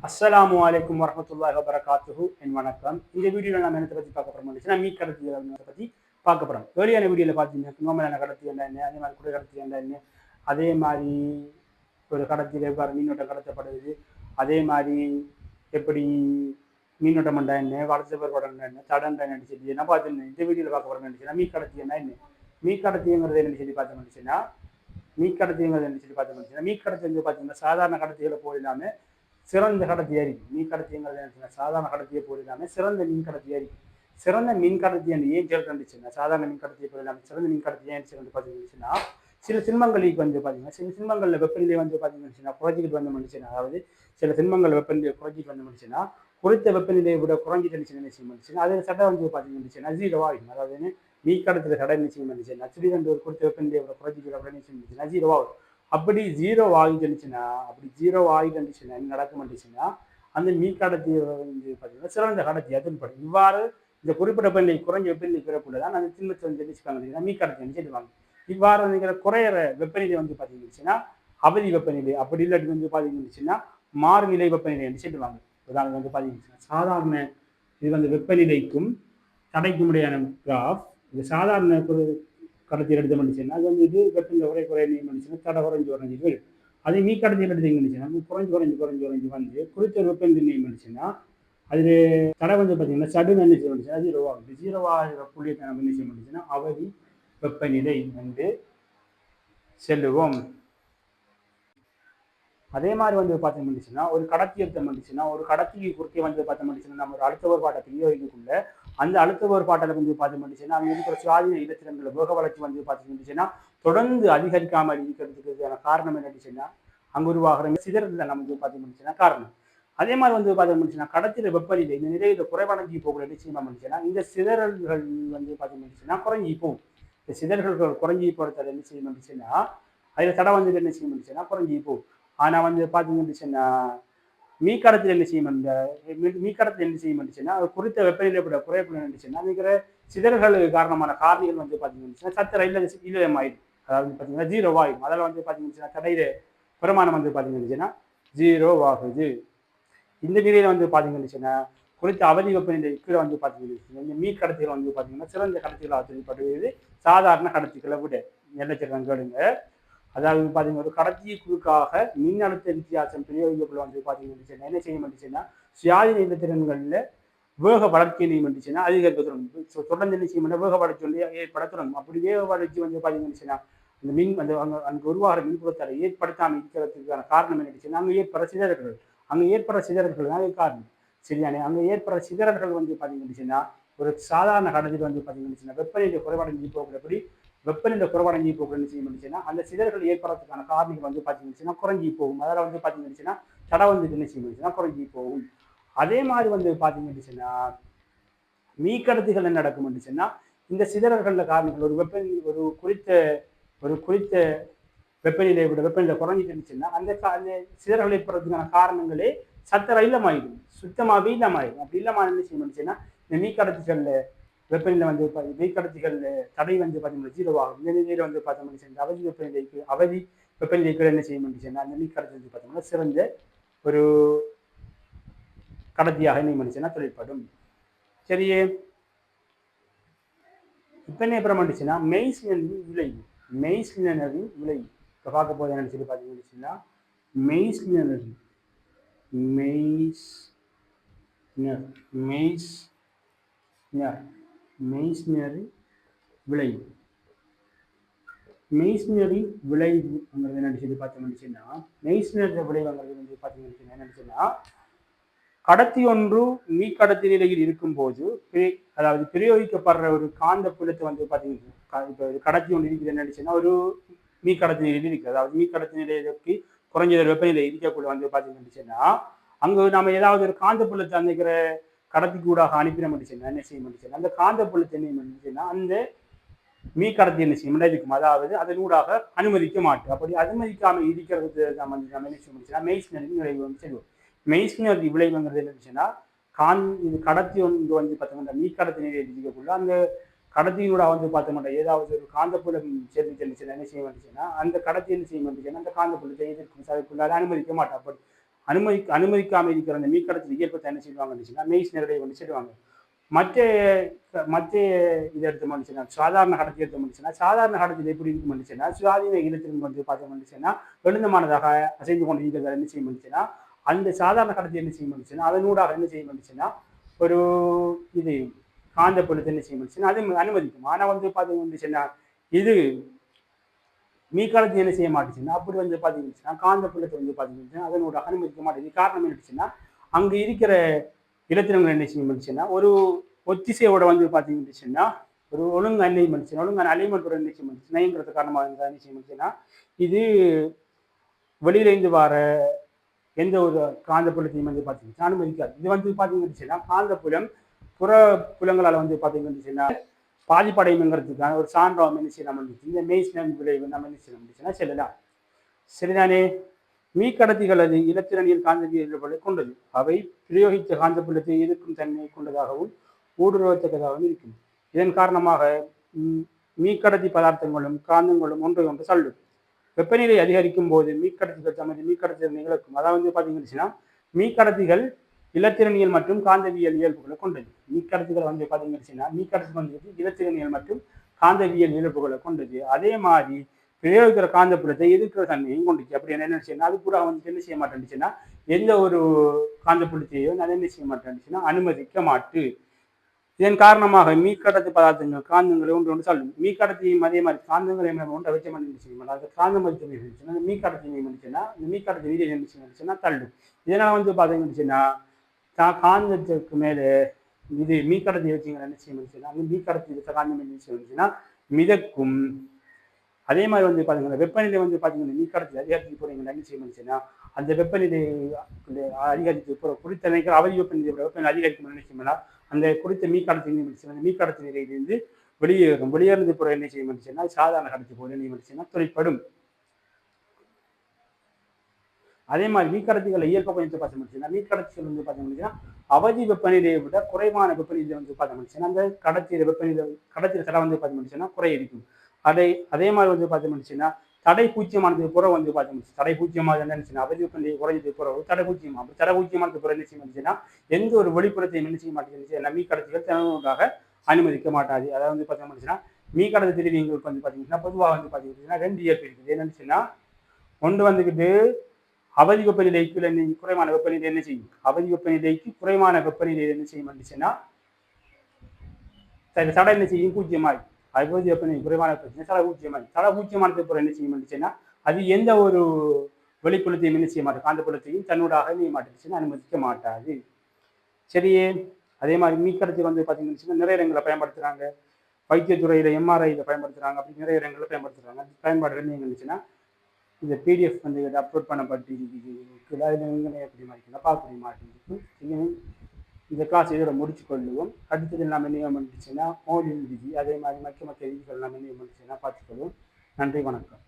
அஸ்ஸலாமு அலைக்கும் வரஹ்மத்துல்லாஹி வபரகாத்துஹு. என் வணக்கம். இந்த வீடியோவில் நம்ம என்னத்தை பற்றி பார்க்க போகிறோம்னா மீட் கடத்தியை பற்றி பார்க்க போகிறோம். ஏர்லியான வீடியோவில் பார்த்தீங்கன்னா நோமலான கடத்தி என்ன, அதே மாதிரி குடை கடத்தி என்ன, அதே மாதிரி ஒரு கடத்தியில் எவ்வாறு மீனோட்டம் கடத்தப்படுது, அதே மாதிரி எப்படி மீனோட்டம் பண்ணா என்ன, வளர்ச்சி பெறப்படம் என்ன, தடண்டா என்ன சொல்லி நான் பார்த்துருந்தேன். இந்த வீடியோவில் பார்க்க போகிறோம் நினைச்சுன்னா மீட் கடத்தி என்ன, மீட் கடத்திங்கிறது என்ன சொல்லி பார்த்து நினைச்சுன்னா மீட் கடத்திங்கிறது என்ன சொல்லி பார்த்து நினைச்சுன்னா மீட் கடத்தி வந்து பார்த்தீங்கன்னா சாதாரண கடத்திகளை போல் இல்லாமல் சிறந்த கடத்தியா இருக்கு. மீன் கடத்திங்கிறது சாதாரண கடத்தியை போல் இல்லாமல் சிறந்த மீன் கடத்தியா இருக்கு. சிறந்த மீன் கடத்தி ஏன் சொல்லிச்சுன்னா சாதாரண மீன் கடத்தியை போல் இல்லாமல் சிறந்த மீன் கடத்தி ஏன் சிறந்து பார்த்தீங்கன்னா சில சின்மங்களுக்கு வந்து பார்த்தீங்கன்னா சில சின்மங்களில் வெப்பநிலை வந்து பார்த்தீங்கன்னா குறைஞ்சிக்கிட்டு வந்து முடிச்சுன்னா, அதாவது சில சின்மங்கள் வெப்பநிலை குறைஞ்சிட்டு வந்து முடிச்சுன்னா குறித்த வெப்பநிலையை விட குறைஞ்சிட்டு நிச்சயம் பண்ணிச்சுன்னா அது சட்டை வந்து பார்த்தீங்கன்னா ஜீரோ ஆகும். அதாவது மீன் கடத்தில் சடை நிச்சயம் பண்ணிச்சுன்னா சிறிதண்டு ஒரு குறித்த வெப்பநிலையை விட குறைஞ்சிக்கிட்டு அப்படின்னு நிச்சயம் பண்ணிச்சுன்னா ஜீரோ ஆகும். அப்படி ஜீரோ ஆகிட்டுச்சுன்னா என்ன நடக்கும்னுச்சுன்னா அந்த மீன் கடத்தி வந்து பார்த்தீங்கன்னா சிறந்த கடத்தி அதுன்னு இவ்வாறு இந்த குறிப்பிட்ட வெப்பநிலை குறைஞ்ச வெப்பநிலை பிறப்புள்ளதான் அந்த திண்மத்தை வந்து தெரிவிச்சுக்காங்க மீன் கடத்தி சொல்லுவாங்க. இவ்வாறு வந்து குறையிற வெப்பநிலை வந்து பார்த்தீங்கன்னா அவதி வெப்பநிலை, அப்படி இல்லாட்டி வந்து பார்த்தீங்கன்னா மாறுநிலை வெப்பநிலை என்று சொல்லுவாங்க. உதாரணம் வந்து பார்த்தீங்கன்னா சாதாரண இது வந்து வெப்பநிலைக்கும் தடைக்கும் இடையான கிராஃப். இது சாதாரண கடத்தியில் எடுத்த மனுச்சுன்னா அது வந்து இது வெப்பநிலை குறைய மனுச்சுன்னா தடை குறைஞ்சு வரும். அதே மீ கடத்தியில் எடுத்து மனுச்சுன்னா குறைஞ்சு வந்து குறித்த வெப்பநிலை மனுச்சுன்னா அதில் தடை வந்து பார்த்தீங்கன்னா சடுன்னு என்ன செய்ய முடிச்சுன்னா ஜீரோவாகிற புள்ளியை நம்ம என்ன செய்ய முடிச்சுன்னா அவதி வெப்பநிலை என்று செல்லுவோம். அதே மாதிரி வந்து பார்த்து முடிச்சுன்னா ஒரு கடத்தி எடுத்த முடிச்சுன்னா ஒரு கடத்திக்கு குறுக்கே வந்து பார்த்து முடிச்சுன்னா நம்ம ஒரு அழுத்த வேறுபாட்டை பிரியோகிக்குள்ள அந்த அழுத்த வேறுபாட்டில் வந்து பார்த்து முடிச்சுன்னா அங்கே இருக்கிற சுவாதீன இடத்திலங்களை வேக வளர்ச்சி வந்து பார்த்து முடிச்சுன்னா தொடர்ந்து அதிகரிக்காமல் இருக்கிறதுக்கான காரணம் என்னச்சுன்னா அங்கே உருவாகிற சிதறல் நம்ம வந்து பார்த்து முடிச்சுன்னா காரணம். அதே மாதிரி வந்து பார்த்து முடிச்சுன்னா கடத்தில வெப்பநிலை இந்த நிலையில குறைவடைஞ்சி போகிற நிச்சயமா முடிச்சுன்னா இந்த சிதறல்கள் வந்து பார்த்து முடிச்சுன்னா குறைஞ்சி போகும். இந்த சிதறல்கள் குறைஞ்சி போகிறத என்ன செய்ய முடிச்சுன்னா அதில் தடை வந்து என்ன செய்ய முடிச்சுன்னா குறைஞ்சி போகும். ஆனால் வந்து பார்த்தீங்கன்னா மீக்கடத்தில் என்ன செய்ய மீக்கடத்தில் என்ன செய்ய முடிச்சுன்னா குறித்த வெப்பநிலை கூட குறையப்பட இருந்துச்சுன்னா இருக்கிற சிதறல்களுக்கு காரணமான காரணிகள் வந்து பார்த்தீங்கன்னா சத்திர இல்லமாயிடும். அதாவது பார்த்தீங்கன்னா ஜீரோ ஆகும். அதில் வந்து பார்த்தீங்கன்னா தடையில பிரமாணம் வந்து பார்த்தீங்கன்னா ஜீரோ ஆகுது. இந்த நிலையில வந்து பார்த்தீங்கன்னா குறித்த அவதி வெப்பநிலை கீழே வந்து பார்த்தீங்கன்னா இந்த மீட் கடத்திகள் வந்து பார்த்தீங்கன்னா சிறந்த கடத்திகளாக தெரியப்படுவது சாதாரண கடத்திகளை விட எல்லச்சரம் கேளுங்க. அதாவது பார்த்தீங்கன்னா ஒரு கடத்தி குறுக்காக மின் அழுத்த வித்தியாசம் பிரயோகிக்கப்பட வந்து பார்த்தீங்கன்னா என்ன செய்ய மாட்டுச்சுன்னா சுயாதீன இயந்திரங்களில் வேக வளர்ச்சி நியமிச்சுன்னா அதிகரிக்க தொடர்ந்து என்ன செய்ய வேக வளர்ச்சி வந்து ஏற்படுத்தணும். அப்படி வேக வளர்ச்சி வந்து பார்த்தீங்கன்னா அந்த மின் அந்த அங்கே உருவாகிற மின்புலத்தை ஏற்படுத்தாமல் இருக்கிறதுக்கான காரணம் என்னச்சுன்னா அங்கே ஏற்படுற சிதறல்கள் தான் காரணம். சரியானே அங்கே ஏற்படுற சிதறல்கள் வந்து பார்த்தீங்கன்னா ஒரு சாதாரண கடத்தில் வந்து பார்த்தீங்கன்னா வெப்பநிலை குறைவடைஞ்சு போகிறபடி வெப்பநிலை குறைவடைஞ்சி போகுதுன்னு செய்ய முடிச்சுன்னா அந்த சிதறல்கள் ஏற்படுறதுக்கான காரணிகள் வந்து பார்த்தீங்கன்னா குறைஞ்சி போகும். அதில் வந்து பார்த்தீங்கன்னா தடை வந்து என்ன செய்ய முடிச்சுன்னா குறைஞ்சி போகும். அதே மாதிரி வந்து பார்த்தீங்கன்னா மீக்கடத்திகள் என்ன நடக்கும்னுச்சுன்னா இந்த சிதறல்களில் காரணிகள் ஒரு குறித்த வெப்பநிலை விட வெப்பநிலை குறைஞ்சிட்டு இருந்துச்சுன்னா அந்த சிதறல் ஏற்படுறதுக்கான காரணங்களே சத்தர இல்லமாயிடும், சுத்தமாகவே இல்லாமாயிடும். அப்படி இல்லாமல் என்ன செய்ய முடிச்சுன்னா இந்த மீக்கடத்திகளில் வெப்பநிலை வந்து மீக்கடத்திகள் தடை வந்து பார்த்தீங்கன்னா ஜீரோ ஆகும். இந்த நிலையில வந்து பார்த்தோம்னா அவதி வெப்பநிலைக்கு என்ன செய்ய முடிச்சுன்னா அந்த மீக்கடத்தி வந்து பார்த்தோம்னா சிறந்த ஒரு கடத்தியாக என்ன பண்ணிச்சுன்னா தொழிற்படும். சரியே இப்ப என்ன அப்புறம் பண்ணிச்சுன்னா மெய்ஸ்லினரின் விளைவு இப்போ பார்க்க போது என்னன்னு சொல்லி பார்த்தீங்கன்னா மெய்ஸ்லினரி விளைவு. மெய்ஸ்லினரி விளைவுங்கிறது என்னன்னு சொல்லி பார்த்தோம்னா மெய்ஸ்லினரி விளைவுங்கிறது வந்து பார்த்தீங்கன்னா என்னச்சுன்னா கடத்தி ஒன்று மீக்கடத்தி நிலையில் இருக்கும்போது அதாவது பிரயோகிக்கப்படுற ஒரு காந்த புலத்தை வந்து பார்த்தீங்கன்னா இப்போ கடத்தி ஒன்று இருக்குது என்னச்சுன்னா ஒரு மீக்கடத்தி நிலையில் இருக்குது. அதாவது மீக்கடத்தி நிலையிற்கு குறைஞ்ச வெப்பநிலை இருக்கக்குள்ள வந்து பார்த்தீங்கன்னா அங்கே நம்ம ஏதாவது ஒரு காந்த புலத்தை அன்னைக்கிற கடத்தி கூடாக அனுப்பிட முடிச்சுன்னா என்ன செய்ய முடிச்சுன்னா அந்த காந்த புலத்தை என்ன முடிச்சுன்னா அந்த மீக்கடத்தி என்ன செய்ய இருக்கும். அதாவது அதனூடாக அனுமதிக்க மாட்டோம். அப்படி அனுமதிக்காமல் இருக்கிறது நம்ம என்ன செய்ய முடிச்சுன்னா மெய்ஸ்லினரி விளைவு வந்து செய்வோம். மெய்ஸ்லினரி விளைவுங்கிறது என்னச்சுன்னா இது கடத்தி ஒன்று வந்து பார்த்தோம்னா மீக்கடத்தி நிலையில் இருக்கக்குள்ள அந்த கடத்தியினோட வந்து பார்த்தோம்னா ஏதாவது ஒரு காந்தப்புலம் சேர்ந்துச்சுன்னா என்ன செய்ய வேண்டுச்சுன்னா அந்த கடத்தி என்ன செய்ய வேண்டுச்சுன்னா அந்த காந்தப்புலத்தை எதிர்க்கும் அதுக்குள்ளார அனுமதிக்க மாட்டோம். அப்படி அனுமதிக்காமல் இருக்கிற அந்த மீக்கடத்தல் இயல்பத்தை என்ன செய்வாங்க மெய்ஸ் நேரடியை வந்து சொல்லுவாங்க. மற்ற மற்ற இதை எடுத்து வந்துச்சுன்னா சாதாரண கடத்தி எடுத்து வந்துச்சுன்னா சாதாரண கடத்தில் எப்படி இருக்கு வந்துச்சுன்னா சுயாதீன இடத்திற்கு வந்து பார்த்து வந்துச்சுன்னா எழுந்தமானதாக அசைந்து கொண்டு இருக்கிறத என்ன செய்ய வந்துச்சுன்னா அந்த சாதாரண கடத்தி என்ன செய்ய வந்துச்சுன்னா அதனூடாக என்ன செய்ய வந்துச்சுன்னா ஒரு இது காந்த புலத்தை என்ன செய்ய வந்துச்சுன்னா அது அனுமதிக்கும். ஆனால் வந்து பார்த்து வந்துச்சுன்னா இது மீக்காலத்தை என்ன செய்ய மாட்டுச்சுன்னா அப்படி வந்து பார்த்தீங்கன்னா காந்த புலத்தை வந்து பார்த்தீங்கன்னா அதனோட அனுமதிக்க மாட்டேங்குது. காரணம் என்னச்சுன்னா அங்கே இருக்கிற இலத்திரங்கள் என்ன செய்ய முடிச்சுன்னா ஒரு ஒத்திசையோட வந்து பார்த்தீங்கன்னா ஒரு ஒழுங்கு அலைமெண்ட் ஒழுங்கான அலைமெண்ட் ஒரு என்ன செய்ய முடிச்சு நயங்கிறது காரணமாக இருந்தால் என்ன செய்ய முடிச்சுன்னா இது வெளியிலேருந்து வர எந்த ஒரு காந்த புலத்தையும் வந்து பார்த்தீங்கன்னா அனுமதிக்காது. இது வந்து பார்த்தீங்கன்னா காந்த புலம் புற புலங்களால் வந்து பார்த்தீங்கன்னா பாதிப்படையுங்கிறதுக்கான ஒரு சான்றாக என்ன செய்யலாம் இந்த மெய்ஸ் விளைவு நம்ம என்ன செய்ய முடிச்சுன்னா செல்லலாம். சரிதானே? மீக்கடத்திகள் அது இலத்திரனியல் காந்தவியல்களை கொண்டது. அவை பிரயோகித்த காந்த புலத்தை எதிர்க்கும் தன்மை கொண்டதாகவும் ஊடுருவத்தக்கதாகவும் இருக்கும். இதன் காரணமாக மீக்கடத்தி பதார்த்தங்களும் காந்தங்களும் ஒன்றை ஒன்று தள்ளும். வெப்பநிலை அதிகரிக்கும் போது மீக்கடத்திகள் தமது மீக்கடத்தி இழக்கும். அதாவது பார்த்தீங்கன்னா மீக்கடத்திகள் இலத்திரனியல் மற்றும் காந்தவியல் இயல்புகளை கொண்டது. மீக்கடத்திகள் வந்து பார்த்தீங்கன்னா மீக்கடத்தி வந்து இலத்திரனியல் மற்றும் காந்தவியல் இயல்புகளை கொண்டது. அதே மாதிரி பிரயோகிக்கிற காந்த புலத்தை எதிர்க்கிற தன்மையும் கொண்டுச்சு. அப்படி என்ன செய்யணும் அது கூட வந்து என்ன செய்ய மாட்டேன்னுச்சுன்னா எந்த ஒரு காந்த புலத்தையோ அதை என்ன செய்ய மாட்டேன்னுச்சுன்னா அனுமதிக்க மாட்டு. இதன் காரணமாக மீக்கடத்தி பதார்த்தங்கள் காந்தங்களை ஒன்று ஒன்று தள்ளும். மீக்கடத்தியும் அதே மாதிரி காந்தங்களை ஒன்றை வச்ச மாதிரி செய்ய மாட்டோம். அது காந்த மதிப்பு இருந்துச்சுன்னா அந்த மீக்கடத்தி இருந்துச்சுன்னா இந்த மீக்கடத்தி வீடு என்ன செய்யணுச்சுன்னா தள்ளும். இதனால் வந்து பார்த்தீங்கன்னா காந்தத்துக்கு மேலே இது மீக்கடத்தி வச்சுங்க என்ன செய்யணுச்சுன்னா அந்த மீக்கடத்தி இருக்க காந்தம் என்ன செய்யணுச்சுன்னா மிதக்கும். அதே மாதிரி வந்து பார்த்தீங்கன்னா வெப்பநிலை வந்து பார்த்தீங்கன்னா மீக்கடத்தி அதிகரித்து போறீங்கன்னா என்ன செய்யணுச்சுன்னா அந்த வெப்பநிலை அதிகரித்து போகிற குறித்த நினைக்கிற அவதி வெப்பநிலை அதிகரிக்கும் என்ன செய்யணும்னா அந்த குறித்த மீக்கடத்தி அந்த மீக்கடத்தி நிலையிலிருந்து வெளியேறும். வெளியேறது போகிற என்ன செய்ய முடிச்சுன்னா சாதாரண கடத்தி போல என்ன முடிச்சுன்னா தொழிற்படும். அதே மாதிரி மீக்கடத்திகளை இயற்கை பயணத்தை பார்த்து முடிச்சுன்னா மீக்கடத்திகள் வந்து பார்த்தீங்கன்னா அவதி வெப்பநிலையை விட குறைவான வெப்பநிலை வந்து பார்த்து முடிச்சுன்னா அந்த கடத்திய வெப்பநிலை கடத்திய தடை வந்து பார்த்து முடிச்சுன்னா குறையிருக்கும். அதே மாதிரி வந்து பார்த்து முடிச்சுன்னா தடை பூச்சியமானது புற வந்து பார்த்து முடிச்சு தடை பூச்சியமாக என்னச்சுன்னா அவதி வெப்பநிலை குறைஞ்சது புறவு தடை பூச்சியமா அப்படி தடை பூச்சியமானது புற என்ன செய்ய முடிச்சுன்னா எந்த ஒரு வெளிப்புறத்தையும் என்ன செய்ய மாட்டேங்குது மீக்கடத்திகள் திறனுக்காக அனுமதிக்க மாட்டாது. அதாவது வந்து பார்த்து முடிச்சுன்னா மீக்கடத்தி திடீர்களுக்கு வந்து பார்த்தீங்கன்னா பொதுவாக வந்து பார்த்தீங்கன்னா ரெண்டு இயற்கை இருக்குது. என்னச்சுன்னா ஒன்று வந்துக்கிட்டு அவதி வெப்பநிலைக்கு குறைவான வெப்பநிலை என்ன செய்யும் அவதி வெப்பநிலைக்கு குறைவான வெப்பநிலை என்ன செய்யும் வந்துச்சுன்னா தடை என்ன செய்யும் பூஜ்ஜியமாய் அவதி வெப்பநிலை குறைவான பிரச்சனை தடை பூஜ்ஜியமாய் தடை பூஜ்ஜியமானது பிறகு என்ன செய்யும் வந்துச்சுன்னா அது எந்த ஒரு வெளிப்புலத்தையும் என்ன செய்ய மாட்டேன் காந்த புலத்தையும் தன்னோடாக நீ மாட்டேச்சுன்னா அனுமதிக்க மாட்டாது. சரியே? அதே மாதிரி மீக்கடத்தி வந்து பார்த்தீங்கன்னா நிறைய இடங்களை பயன்படுத்துகிறாங்க. வைத்தியத்துறையில் எம்ஆர்ஐயில் பயன்படுத்துகிறாங்க. அப்படி நிறைய இடங்களை பயன்படுத்துகிறாங்க. பயன்பாடு என்ன இருந்துச்சுன்னா இந்த பிடிஎஃப் வந்து அப்லோட் பண்ணப்பட்டு இருக்குது. அதில் நீங்களே எப்படி மாதிரிக்கலாம் பார்க்க மாட்டேங்குது. இந்த கிளாஸ் இதோட முடிச்சு கொள்ளுவோம். அடுத்தது நம்ம என்ன பண்ணிச்சுன்னா ஓலின் விதி அதே மாதிரி மற்ற விதிகள் நம்ம என்ன பண்ணிச்சுன்னா பார்த்துக்கொள்வோம். நன்றி, வணக்கம்.